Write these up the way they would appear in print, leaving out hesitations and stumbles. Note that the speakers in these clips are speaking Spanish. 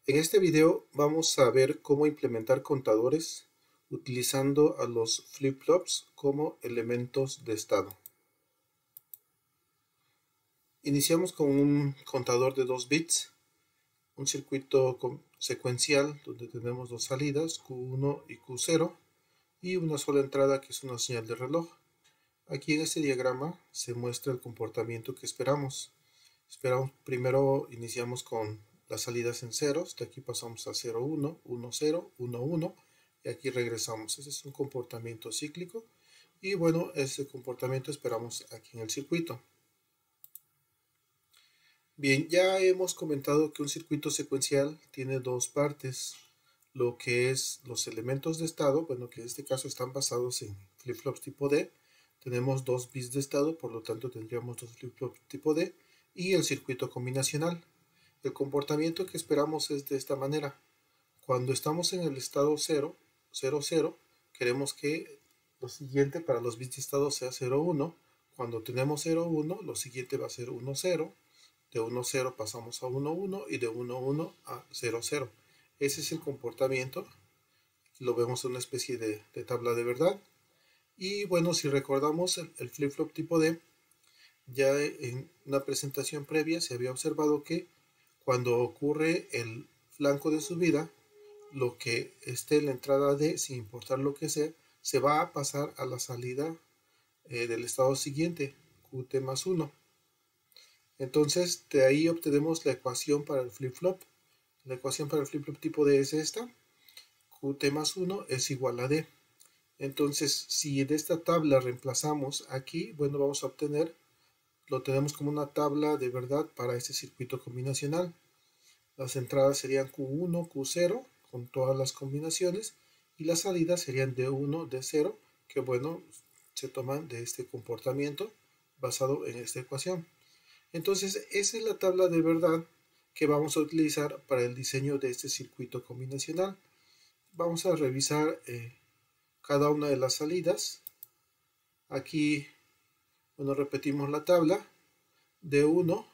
En este video vamos a ver cómo implementar contadores utilizando a los flip-flops como elementos de estado. Iniciamos con un contador de 2 bits, un circuito secuencial donde tenemos dos salidas, Q1 y Q0, y una sola entrada que es una señal de reloj. Aquí en este diagrama se muestra el comportamiento que esperamos. Primero iniciamos con las salidas en ceros, de aquí pasamos a 0, 1, 1, 0, 1, 1, y aquí regresamos. Ese es un comportamiento cíclico, y bueno, ese comportamiento esperamos aquí en el circuito. Bien, ya hemos comentado que un circuito secuencial tiene dos partes, lo que es los elementos de estado, bueno, que en este caso están basados en flip-flops tipo D. Tenemos 2 bits de estado, por lo tanto tendríamos 2 flip-flops tipo D, y el circuito combinacional. El comportamiento que esperamos es de esta manera. Cuando estamos en el estado 0, 0, 0, queremos que lo siguiente para los bits de estado sea 0, 1. Cuando tenemos 0, 1, lo siguiente va a ser 1, 0. De 1, 0 pasamos a 1, 1 y de 1, 1 a 0, 0. Ese es el comportamiento. Lo vemos en una especie de tabla de verdad. Y bueno, si recordamos el flip-flop tipo D, ya en una presentación previa se había observado que cuando ocurre el flanco de subida, lo que esté en la entrada D, sin importar lo que sea, se va a pasar a la salida del estado siguiente, Qt más 1. Entonces de ahí obtenemos la ecuación para el flip-flop. La ecuación para el flip-flop tipo D es esta: Qt más 1 es igual a D. Entonces, si de esta tabla reemplazamos aquí, bueno, vamos a obtener, lo tenemos como una tabla de verdad para este circuito combinacional. Las entradas serían Q1, Q0, con todas las combinaciones, y las salidas serían D1, D0, que bueno, se toman de este comportamiento basado en esta ecuación. Entonces, esa es la tabla de verdad que vamos a utilizar para el diseño de este circuito combinacional. Vamos a revisar cada una de las salidas. Aquí, bueno, repetimos la tabla. D1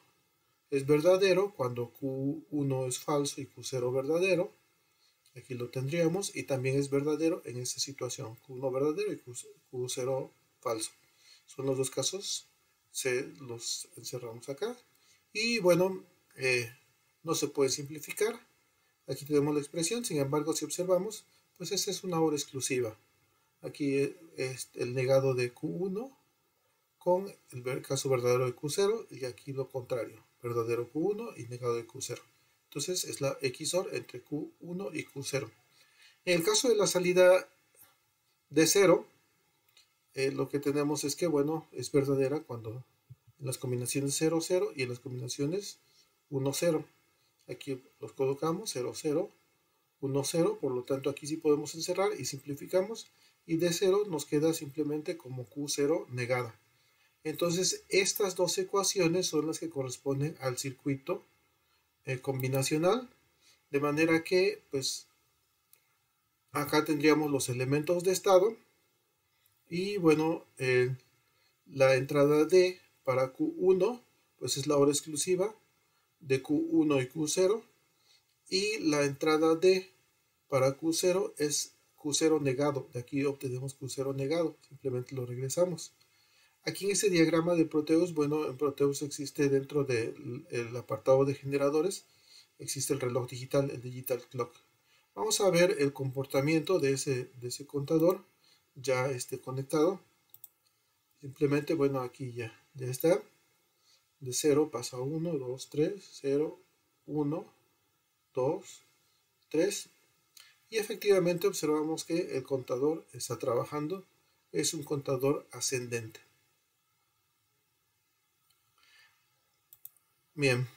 es verdadero cuando Q1 es falso y Q0 verdadero. Aquí lo tendríamos, y también es verdadero en esta situación, Q1 verdadero y Q0 falso. Son los dos casos, los encerramos acá. Y bueno, no se puede simplificar. Aquí tenemos la expresión, sin embargo, si observamos, pues esta es una hora exclusiva. Aquí es el negado de Q1 con el caso verdadero de Q0, y aquí lo contrario, verdadero Q1 y negado de Q0. Entonces es la XOR entre Q1 y Q0. En el caso de la salida de 0, lo que tenemos es que, bueno, es verdadera cuando en las combinaciones 0, 0 y en las combinaciones 1, 0. Aquí los colocamos 0, 0, 1, 0, por lo tanto aquí sí podemos encerrar y simplificamos, y de 0 nos queda simplemente como Q0 negada. Entonces estas dos ecuaciones son las que corresponden al circuito combinacional, de manera que pues acá tendríamos los elementos de estado, y bueno, la entrada D para Q1 pues es la hora exclusiva de Q1 y Q0, y la entrada D para Q0 es Q0 negado. De aquí obtenemos Q0 negado, simplemente lo regresamos. Aquí en este diagrama de Proteus, bueno, en Proteus existe, dentro del apartado de generadores, existe el reloj digital, el digital clock. Vamos a ver el comportamiento de ese contador ya conectado. Simplemente, bueno, aquí ya está. De 0 pasa a 1, 2, 3, 0, 1, 2, 3. Y efectivamente observamos que el contador está trabajando. Es un contador ascendente. Bien.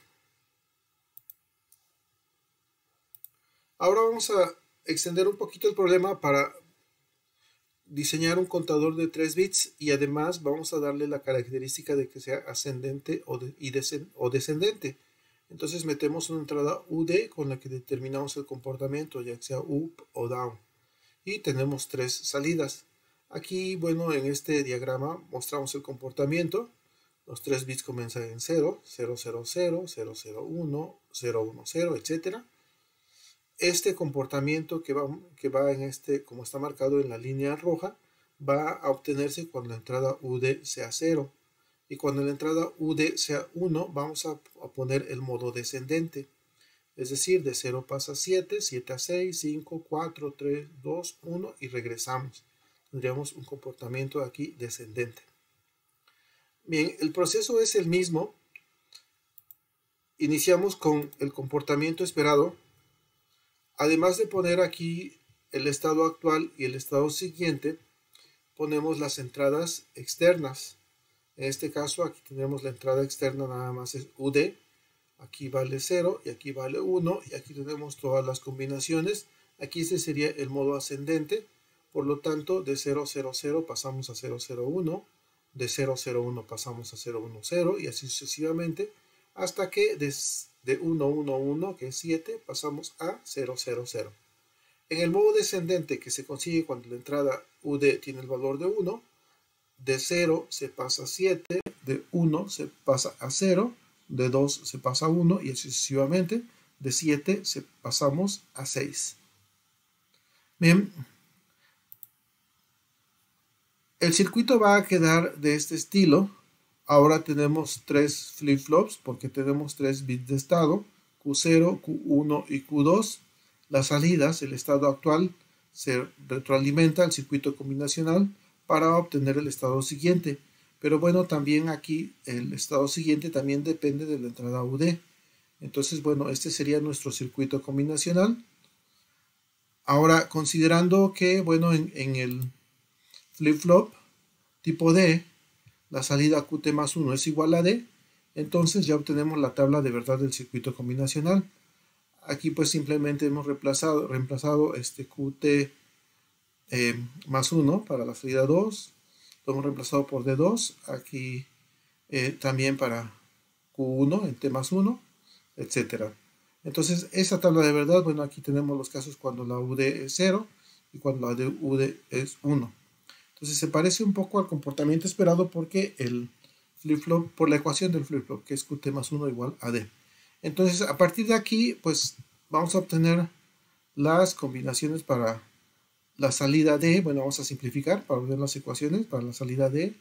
Ahora vamos a extender un poquito el problema para diseñar un contador de 3 bits, y además vamos a darle la característica de que sea ascendente o descendente. Entonces metemos una entrada UD con la que determinamos el comportamiento, ya sea up o down. Y tenemos 3 salidas. Aquí, bueno, en este diagrama mostramos el comportamiento. Los 3 bits comienzan en 0, 0, 0, 0, 0, 0, 1, 0, 1, 0, etc. este comportamiento que va en este, como está marcado en la línea roja, va a obtenerse cuando la entrada UD sea 0. Y cuando la entrada UD sea 1, vamos a poner el modo descendente. Es decir, de 0 pasa a 7, 7 a 6, 5, 4, 3, 2, 1 y regresamos. Tendríamos un comportamiento aquí descendente. Bien, el proceso es el mismo. Iniciamos con el comportamiento esperado. Además de poner aquí el estado actual y el estado siguiente, ponemos las entradas externas. En este caso, aquí tenemos la entrada externa, nada más es UD. Aquí vale 0 y aquí vale 1 y aquí tenemos todas las combinaciones. Aquí este sería el modo ascendente. Por lo tanto, de 0, 0, 0 pasamos a 0, 0, 1. De 0, 0, 1 pasamos a 0, 1, 0 y así sucesivamente hasta que de 1, 1, 1, que es 7, pasamos a 0, 0, 0. En el modo descendente, que se consigue cuando la entrada UD tiene el valor de 1, de 0 se pasa a 7, de 1 se pasa a 0, de 2 se pasa a 1 y así sucesivamente. De 7 pasamos a 6. Bien, el circuito va a quedar de este estilo. Ahora tenemos 3 flip-flops porque tenemos 3 bits de estado, Q0, Q1 y Q2. Las salidas, el estado actual, se retroalimenta al circuito combinacional para obtener el estado siguiente. Pero bueno, también aquí el estado siguiente también depende de la entrada UD. Entonces, bueno, este sería nuestro circuito combinacional. Ahora, considerando que, bueno, en el flip-flop tipo D, la salida QT más 1 es igual a D, entonces ya obtenemos la tabla de verdad del circuito combinacional. Aquí pues simplemente hemos reemplazado este QT más 1 para la salida 2, lo hemos reemplazado por D2, aquí también para Q1 en T más 1, etc. Entonces esa tabla de verdad, bueno, aquí tenemos los casos cuando la UD es 0 y cuando la UD es 1. Entonces se parece un poco al comportamiento esperado porque el flip-flop, por la ecuación del flip-flop, que es QT más 1 igual a D. Entonces a partir de aquí, pues vamos a obtener las combinaciones para la salida D. Bueno, vamos a simplificar para ver las ecuaciones para la salida D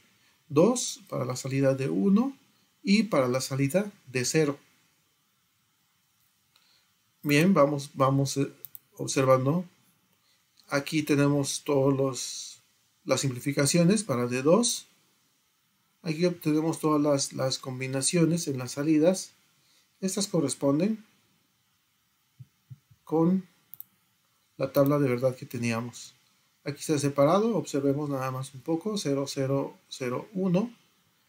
2, para la salida D 1 y para la salida D 0. Bien, vamos observando. Aquí tenemos todas las simplificaciones para D2. Aquí obtenemos todas las combinaciones en las salidas. Estas corresponden con la tabla de verdad que teníamos. Aquí está separado, observemos nada más un poco, 0, 0, 0, 1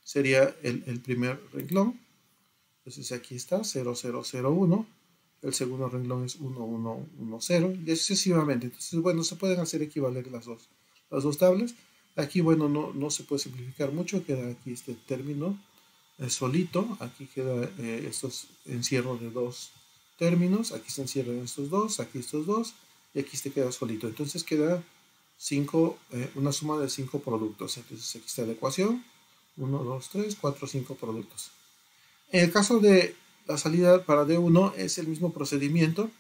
sería el primer renglón. Entonces aquí está, 0, 0, 0, 1. El segundo renglón es 1, 1, 1, 0 y así sucesivamente. Entonces, bueno, se pueden hacer equivaler las dos tablas. Aquí, bueno, no se puede simplificar mucho, queda aquí este término solito. Aquí queda estos encierros de dos términos. Aquí se encierran estos dos, aquí estos dos y aquí se queda solito. Entonces queda una suma de 5 productos. Entonces aquí está la ecuación. 1, 2, 3, 4, 5 productos. En el caso de la salida para D1 es el mismo procedimiento.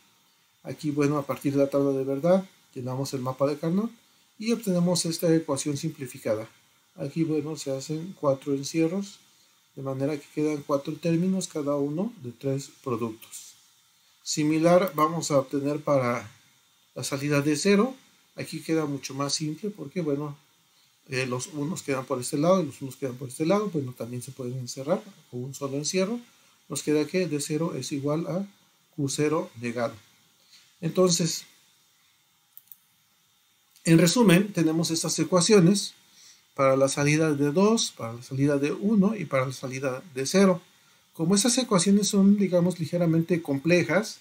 Aquí, bueno, a partir de la tabla de verdad, llenamos el mapa de Carnot y obtenemos esta ecuación simplificada. Aquí, bueno, se hacen 4 encierros, de manera que quedan 4 términos, cada uno de 3 productos. Similar vamos a obtener para la salida de 0. Aquí queda mucho más simple porque, bueno, los unos quedan por este lado y los unos quedan por este lado. Bueno, también se pueden encerrar con un solo encierro. Nos queda que D0 es igual a Q0 negado. Entonces, en resumen, tenemos estas ecuaciones para la salida de 2, para la salida de 1 y para la salida de 0. Como estas ecuaciones son, digamos, ligeramente complejas,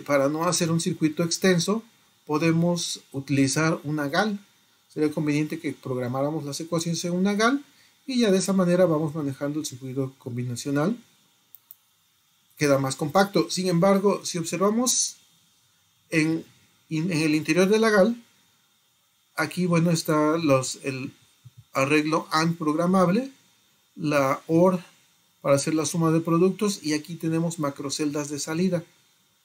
para no hacer un circuito extenso, podemos utilizar una GAL. Sería conveniente que programáramos las ecuaciones en una GAL y ya de esa manera vamos manejando el circuito combinacional. Queda más compacto. Sin embargo, si observamos en el interior de la GAL, aquí, bueno, está el arreglo AND programable, la OR para hacer la suma de productos y aquí tenemos macroceldas de salida.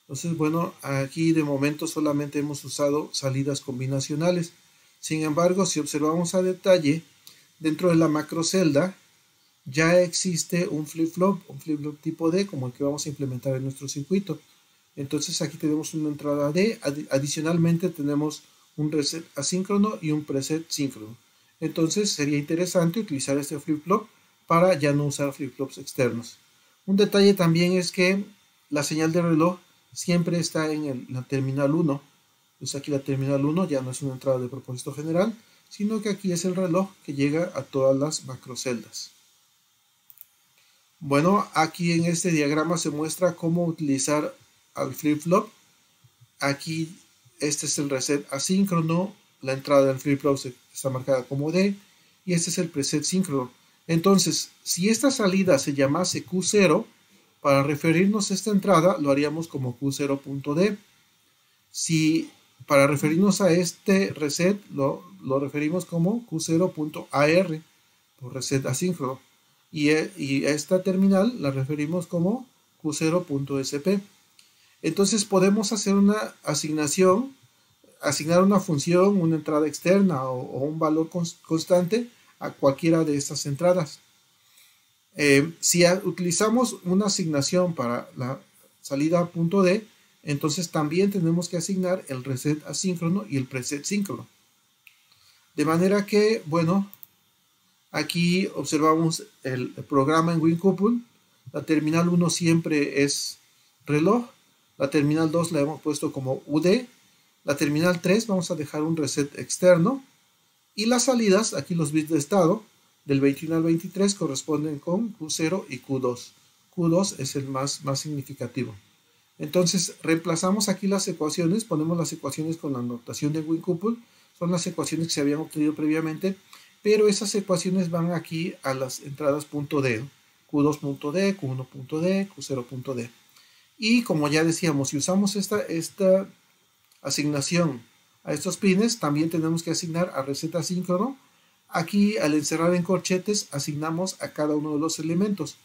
Entonces, bueno, aquí de momento solamente hemos usado salidas combinacionales. Sin embargo, si observamos a detalle, dentro de la macrocelda ya existe un flip-flop tipo D, como el que vamos a implementar en nuestro circuito. Entonces aquí tenemos una entrada D, adicionalmente tenemos un reset asíncrono y un preset síncrono. Entonces sería interesante utilizar este flip-flop para ya no usar flip-flops externos. Un detalle también es que la señal de reloj siempre está en la terminal 1. Entonces aquí la terminal 1 ya no es una entrada de propósito general, sino que aquí es el reloj que llega a todas las macroceldas. Bueno, aquí en este diagrama se muestra cómo utilizar al flip-flop. Aquí este es el reset asíncrono, la entrada del flip-flop está marcada como D y este es el preset síncrono. Entonces, si esta salida se llamase Q0, para referirnos a esta entrada lo haríamos como Q0.D. Si para referirnos a este reset lo referimos como Q0.AR, por reset asíncrono. Y esta terminal la referimos como Q0.SP. Entonces podemos hacer una asignación, asignar una función, una entrada externa o un valor constante a cualquiera de estas entradas. Si utilizamos una asignación para la salida .D, entonces también tenemos que asignar el reset asíncrono y el preset síncrono. De manera que, bueno, aquí observamos el programa en WinCouple. La terminal 1 siempre es reloj. La terminal 2 la hemos puesto como UD. La terminal 3 vamos a dejar un reset externo. Y las salidas, aquí los bits de estado, del 21 al 23 corresponden con Q0 y Q2. Q2 es el más significativo. Entonces reemplazamos aquí las ecuaciones, ponemos las ecuaciones con la notación de WinCouple. Son las ecuaciones que se habían obtenido previamente, pero esas ecuaciones van aquí a las entradas .D, Q2.D, Q1.D, Q0.D. Y como ya decíamos, si usamos esta asignación a estos pines, también tenemos que asignar a reset asíncrono. Aquí al encerrar en corchetes asignamos a cada uno de los elementos.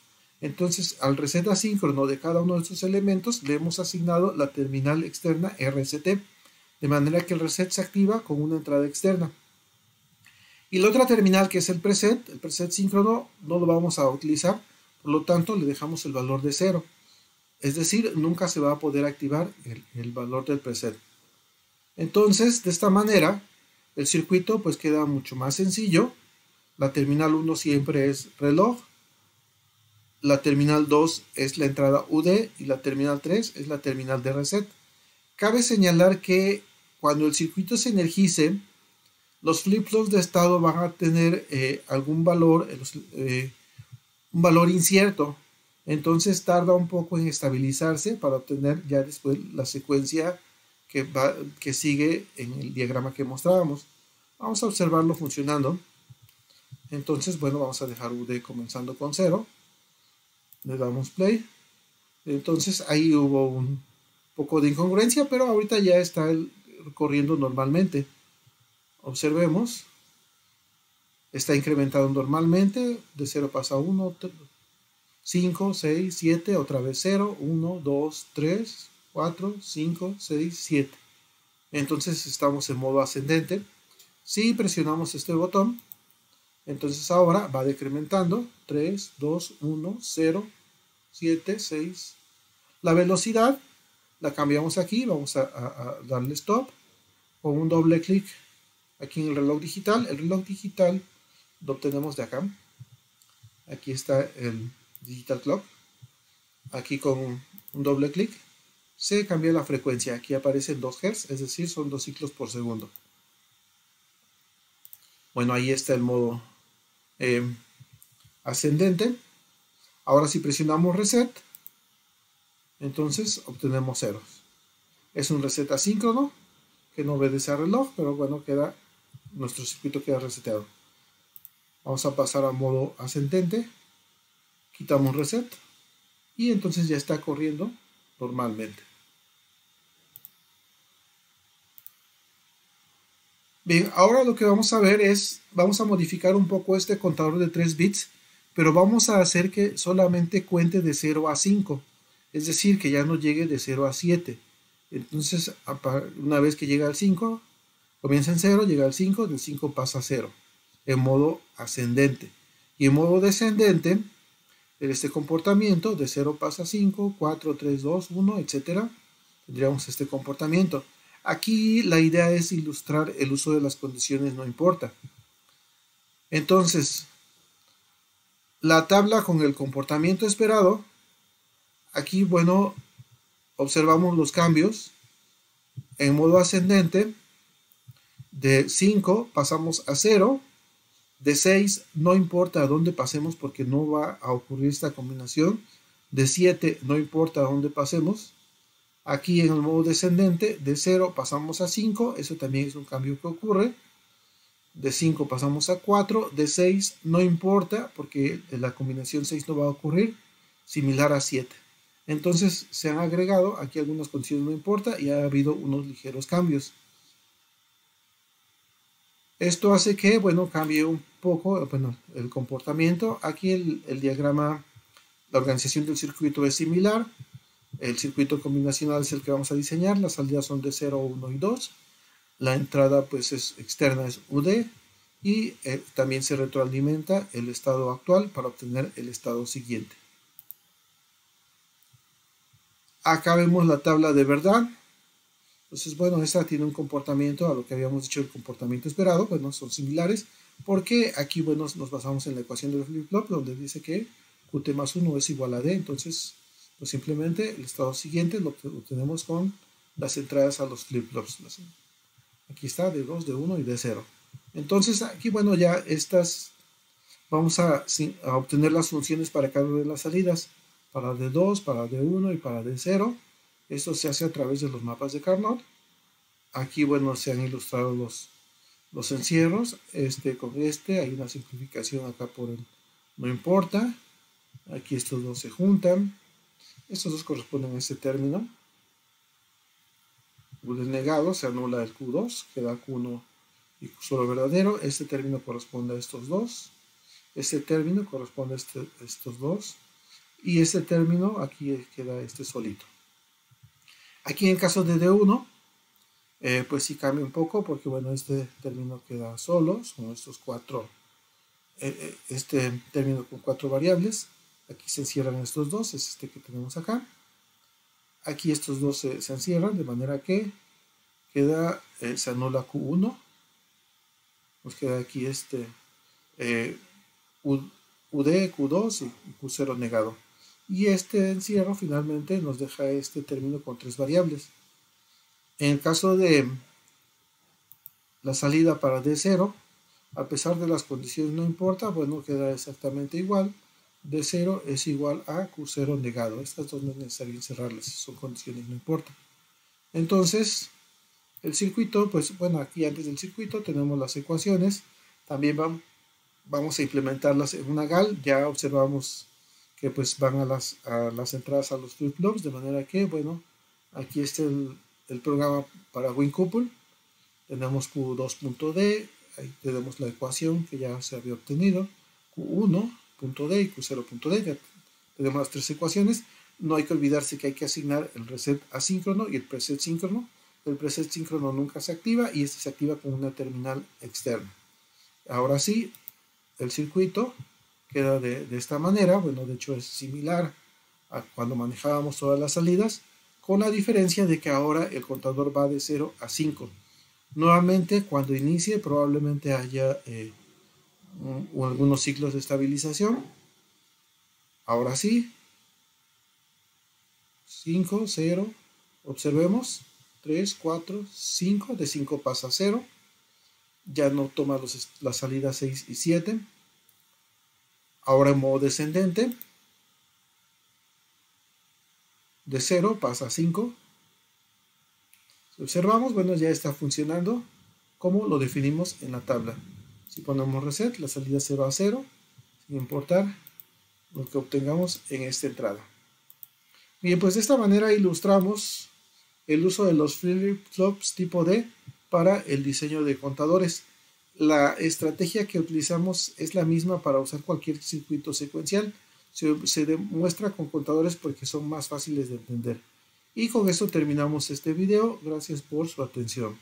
Entonces al reset asíncrono de cada uno de estos elementos le hemos asignado la terminal externa RST, de manera que el reset se activa con una entrada externa. Y la otra terminal, que es el preset síncrono, no lo vamos a utilizar, por lo tanto le dejamos el valor de 0. Es decir, nunca se va a poder activar el valor del preset. Entonces, de esta manera, el circuito pues queda mucho más sencillo. La terminal 1 siempre es reloj. La terminal 2 es la entrada UD y la terminal 3 es la terminal de reset. Cabe señalar que cuando el circuito se energice, los flip-flops de estado van a tener algún valor, un valor incierto. Entonces tarda un poco en estabilizarse para obtener ya después la secuencia que sigue en el diagrama que mostrábamos. Vamos a observarlo funcionando. Entonces, bueno, vamos a dejar UD comenzando con 0. Le damos play. Entonces ahí hubo un poco de incongruencia, pero ahorita ya está corriendo normalmente. Observemos. Está incrementado normalmente. De 0 pasa a 1, 5, 6, 7, otra vez 0, 1, 2, 3, 4, 5, 6, 7. Entonces estamos en modo ascendente. Si presionamos este botón, entonces ahora va decrementando. 3, 2, 1, 0, 7, 6. La velocidad la cambiamos aquí. Vamos a darle stop con un doble clic aquí en el reloj digital. El reloj digital lo obtenemos de acá. Aquí está el digital clock. Aquí con un doble clic se cambia la frecuencia. Aquí aparecen 2 Hz, es decir, son 2 ciclos por segundo. Bueno, ahí está el modo ascendente. Ahora si presionamos reset, entonces obtenemos ceros. Es un reset asíncrono que no obedece al reloj, pero bueno, nuestro circuito queda reseteado. Vamos a pasar a modo ascendente. Quitamos reset y entonces ya está corriendo normalmente. Bien, ahora lo que vamos a ver es, vamos a modificar un poco este contador de 3 bits, pero vamos a hacer que solamente cuente de 0 a 5. es decir, que ya no llegue de 0 a 7. Entonces, una vez que llega al 5, comienza en 0, llega al 5, del 5 pasa a 0, en modo ascendente. Y en modo descendente, en este comportamiento, de 0 pasa a 5, 4, 3, 2, 1, etc. Tendríamos este comportamiento. Aquí la idea es ilustrar el uso de las condiciones no importa. Entonces, la tabla con el comportamiento esperado, aquí, bueno, observamos los cambios. En modo ascendente, de 5 pasamos a 0, de 6 no importa a dónde pasemos porque no va a ocurrir esta combinación, de 7 no importa a dónde pasemos. Aquí en el modo descendente, de 0 pasamos a 5, eso también es un cambio que ocurre. De 5 pasamos a 4, de 6 no importa porque la combinación 6 no va a ocurrir, similar a 7. Entonces se han agregado aquí algunas condiciones no importa y ha habido unos ligeros cambios. Esto hace que, bueno, cambie un poco, bueno, el comportamiento. Aquí el diagrama, la organización del circuito es similar. El circuito combinacional es el que vamos a diseñar. Las salidas son de 0, 1 y 2. La entrada, pues, es externa, es UD. Y también se retroalimenta el estado actual para obtener el estado siguiente. Acá vemos la tabla de verdad. Entonces, bueno, esta tiene un comportamiento a lo que habíamos dicho el comportamiento esperado, bueno, son similares, porque aquí, bueno, nos basamos en la ecuación del flip-flop, donde dice que Qt más 1 es igual a D, entonces, pues simplemente el estado siguiente lo obtenemos con las entradas a los flip-flops. Aquí está, de 2, de 1 y de 0. Entonces, aquí, bueno, ya estas, vamos a obtener las funciones para cada una de las salidas, para D2, para D1 y para D0. Esto se hace a través de los mapas de Carnot. Aquí, bueno, se han ilustrado los encierros. Con hay una simplificación acá por el no importa. Aquí estos dos se juntan. Estos dos corresponden a este término. U denegado, se anula el Q2, queda Q1 y Q solo verdadero. Este término corresponde a estos dos. Este término corresponde a estos dos. Y este término, aquí queda este solito. Aquí en caso de D1, pues sí cambia un poco porque, bueno, este término queda solo, son estos cuatro, este término con 4 variables. Aquí se encierran estos dos, es este que tenemos acá. Aquí estos dos se encierran de manera que queda, se anula Q1. Nos queda aquí UD, Q2 y Q0 negado. Y este encierro finalmente nos deja este término con 3 variables. En el caso de la salida para D0, a pesar de las condiciones no importa, bueno, queda exactamente igual. D0 es igual a Q0 negado. Estas dos no es necesario encerrarlas, son condiciones no importa. Entonces, el circuito, pues bueno, aquí antes del circuito tenemos las ecuaciones. También vamos a implementarlas en una GAL. Ya observamos que pues van a las entradas a los flip-flops, de manera que, bueno, aquí está el programa para WinCouple. Tenemos Q2.d, ahí tenemos la ecuación que ya se había obtenido, Q1.d y Q0.d, ya tenemos las 3 ecuaciones. No hay que olvidarse que hay que asignar el reset asíncrono y el preset síncrono. El preset síncrono nunca se activa y este se activa con una terminal externa. Ahora sí, el circuito queda de esta manera. Bueno, de hecho es similar a cuando manejábamos todas las salidas, con la diferencia de que ahora el contador va de 0 a 5. Nuevamente, cuando inicie probablemente haya algunos ciclos de estabilización. Ahora sí, 5, 0, observemos, 3, 4, 5, de 5 pasa a 0, ya no toma las salidas 6 y 7. Ahora en modo descendente, de 0 pasa a 5. Si observamos, bueno, ya está funcionando como lo definimos en la tabla. Si ponemos reset, la salida se va a 0, sin importar lo que obtengamos en esta entrada. Bien, pues de esta manera ilustramos el uso de los flip-flops tipo D para el diseño de contadores. La estrategia que utilizamos es la misma para usar cualquier circuito secuencial, Se demuestra con contadores porque son más fáciles de entender. Y con eso terminamos este video. Gracias por su atención.